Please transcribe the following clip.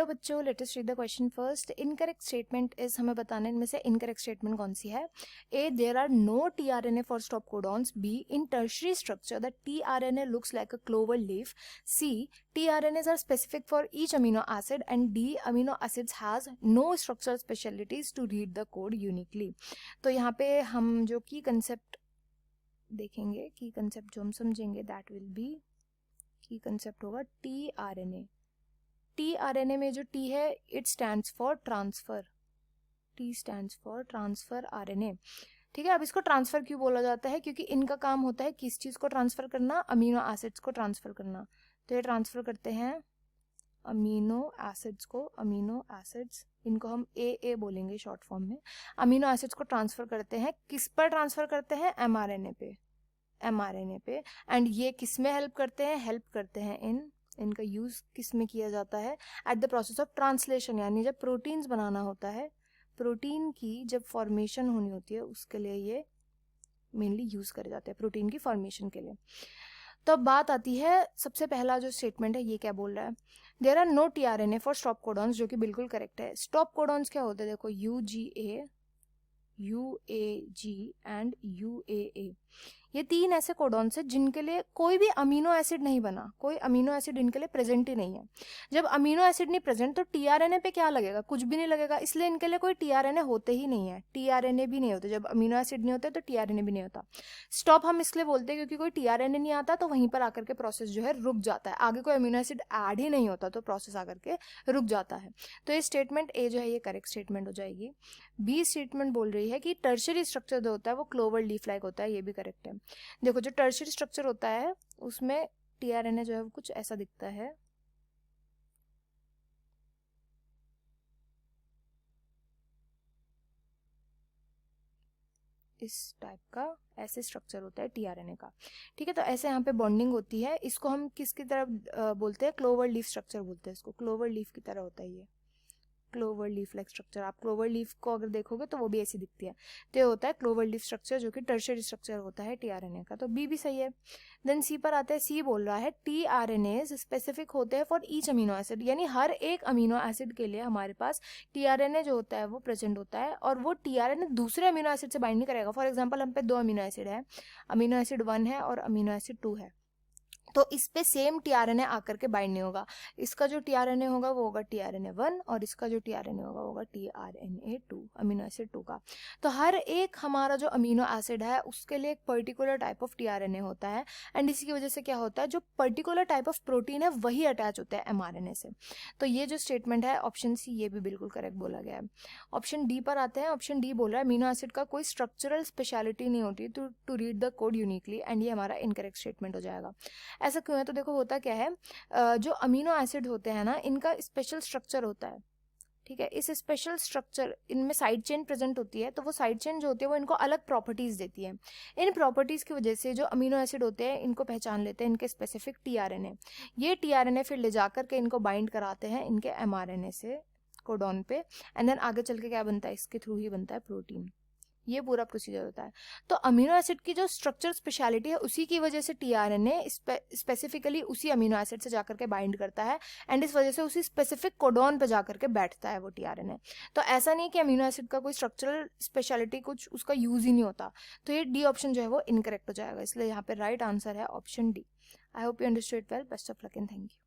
बच्चों, let us read the question first. Incorrect statement is, हमें बताना है इनमें से इनकरेक्ट स्टेटमेंट कौन सी है. A, there are no tRNA for stop codons. B, in tertiary structure the tRNA looks like a clover leaf. C, tRNAs are specific for each amino acid. And D, amino acids has no structural specialities to read the code uniquely. तो यहाँ पे हम जो की concept देखेंगे, की concept जो हम समझेंगे, दैट विल बी, की कंसेप्ट होगा टीआरएनए. टीआरएनए में जो टी है, it stands for transfer. T stands for transfer RNA. ठीक है. अब इसको ट्रांसफर क्यों बोला जाता है? क्योंकि इनका काम होता है किस चीज को ट्रांसफर करना? अमीनो एसिड्स को ट्रांसफर करना. तो ये ट्रांसफर करते हैं अमीनो एसिड्स को. अमीनो एसिड्स, इनको हम ए बोलेंगे शॉर्ट फॉर्म में. अमीनो एसिड्स को ट्रांसफर करते हैं. किस पर ट्रांसफर करते हैं? एमआरएनए पे. एमआरएनए पे. एंड ये किस में हेल्प करते हैं? हेल्प करते हैं इनका यूज किस में किया जाता है? At the process of translation. यानी जब प्रोटीन्स बनाना होता है, प्रोटीन की जब फॉर्मेशन होनी होती है, उसके लिए ये मेनली यूज करे जाते हैं, प्रोटीन की फॉर्मेशन के लिए. तो अब बात आती है, सबसे पहला जो स्टेटमेंट है ये क्या बोल रहा है? There are no tRNA for stop codons, जो कि बिल्कुल करेक्ट है. स्टॉप कोडॉन्स क्या होते हैं? देखो, यूजीए, यूएजी एंड यूएए. ये तीन ऐसे कोडॉन्स हैं जिनके लिए कोई भी अमीनो एसिड नहीं बना. कोई अमीनो एसिड इनके लिए प्रेजेंट ही नहीं है. जब अमीनो एसिड नहीं प्रेजेंट तो टीआरएनए पे क्या लगेगा? कुछ भी नहीं लगेगा. इसलिए इनके लिए कोई टीआरएनए होते ही नहीं है. टीआरएनए भी नहीं होते. जब अमीनो एसिड नहीं होते तो टीआरएनए भी नहीं होता. स्टॉप हम इसलिए बोलते हैं क्योंकि कोई टीआरएनए नहीं आता तो वहीं पर आकर के प्रोसेस जो है रुक जाता है. आगे कोई अमीनो एसिड ऐड ही नहीं होता तो प्रोसेस आकर के रुक जाता है. तो ये स्टेटमेंट ए जो है ये करेक्ट स्टेटमेंट हो जाएगी. बी स्टेटमेंट बोल रही है कि टर्शियरी स्ट्रक्चर जो होता है वो क्लोवर लीफ लाइक होता है. ये भी करेक्ट है. देखो, जो टर्शियरी स्ट्रक्चर होता है उसमें टीआरएनए जो है वो कुछ ऐसा दिखता है. इस टाइप का ऐसे स्ट्रक्चर होता है टीआरएनए का. ठीक है. तो ऐसे यहाँ पे बॉन्डिंग होती है. इसको हम किसकी तरह बोलते हैं? क्लोवर लीफ स्ट्रक्चर बोलते हैं इसको. क्लोवर लीफ की तरह होता है ये, क्लोवर लीफ लाइक स्ट्रक्चर. आप क्लोवर लीफ को अगर देखोगे तो वो भी ऐसी दिखती है. तो ये होता है क्लोवर लीफ स्ट्रक्चर, जो कि टर्शियरी स्ट्रक्चर होता है टीआरएनए का. तो बी भी सही है. देन सी पर आते हैं. सी बोल रहा है टीआरएनएज स्पेसिफिक होते हैं फॉर ईच अमीनो एसिड. यानी हर एक अमीनो एसिड के लिए हमारे पास टीआरएनए जो होता है वो प्रेजेंट होता है. और वो टीआरएनए दूसरे अमीनो एसिड से बाइंड नहीं करेगा. फॉर एग्जाम्पल, हम पे 2 अमीनो एसिड है. अमीनो एसिड 1 है और अमीनो एसिड 2 है. तो इस पे सेम टीआरएनए आकर के बाइंड नहीं होगा. इसका जो टीआरएनए होगा वो होगा टीआरएनए 1 और इसका जो टीआरएनए होगा वो होगा टीआरएनए 2, अमीनो एसिड 2 का. तो हर एक हमारा जो अमीनो एसिड है उसके लिए एक पर्टिकुलर टाइप ऑफ टीआरएनए होता है. एंड इसी की वजह से क्या होता है, जो पर्टिकुलर टाइप ऑफ प्रोटीन है वही अटैच होता है एमआरएनए से. तो ये जो स्टेटमेंट है ऑप्शन सी, ये भी बिल्कुल करेक्ट बोला गया है. ऑप्शन डी पर आते हैं. ऑप्शन डी बोल रहा है अमीनो एसिड का कोई स्ट्रक्चरल स्पेशलिटी नहीं होती to read the code uniquely. And ये हमारा इनकरेक्ट स्टेटमेंट हो जाएगा. ऐसा क्यों है? तो देखो, होता क्या है, जो अमीनो एसिड होते हैं ना, इनका स्पेशल स्ट्रक्चर होता है. ठीक है. इस स्पेशल स्ट्रक्चर, इनमें साइड चेन प्रेजेंट होती है. तो वो साइड चेन जो होती है वो इनको अलग प्रॉपर्टीज देती है. इन प्रॉपर्टीज की वजह से जो अमीनो एसिड होते हैं इनको पहचान लेते हैं इनके स्पेसिफिक टीआरएनए. ये टीआरएनए फिर ले जाकर के इनको बाइंड कराते हैं इनके एमआरएनए से कोडॉन पे. एंड देन आगे चल के क्या बनता है? इसके थ्रू ही बनता है प्रोटीन. ये पूरा प्रोसीजर होता है. तो अमीनो एसिड की जो स्ट्रक्चर स्पेशलिटी है उसी की वजह से टीआरएनए स्पेसिफिकली उसी अमीनो एसिड से जाकर के बाइंड करता है. एंड इस वजह से उसी स्पेसिफिक कोडॉन पे जाकर के बैठता है वो टीआरएनए. तो ऐसा नहीं कि अमीनो एसिड का कोई स्ट्रक्चरल स्पेशलिटी कुछ उसका यूज ही नहीं होता. तो ये डी ऑप्शन जो है वो इनकरेक्ट हो जाएगा. इसलिए यहाँ पे राइट आंसर है option D. I hope you understood well. Best of luck and thank you.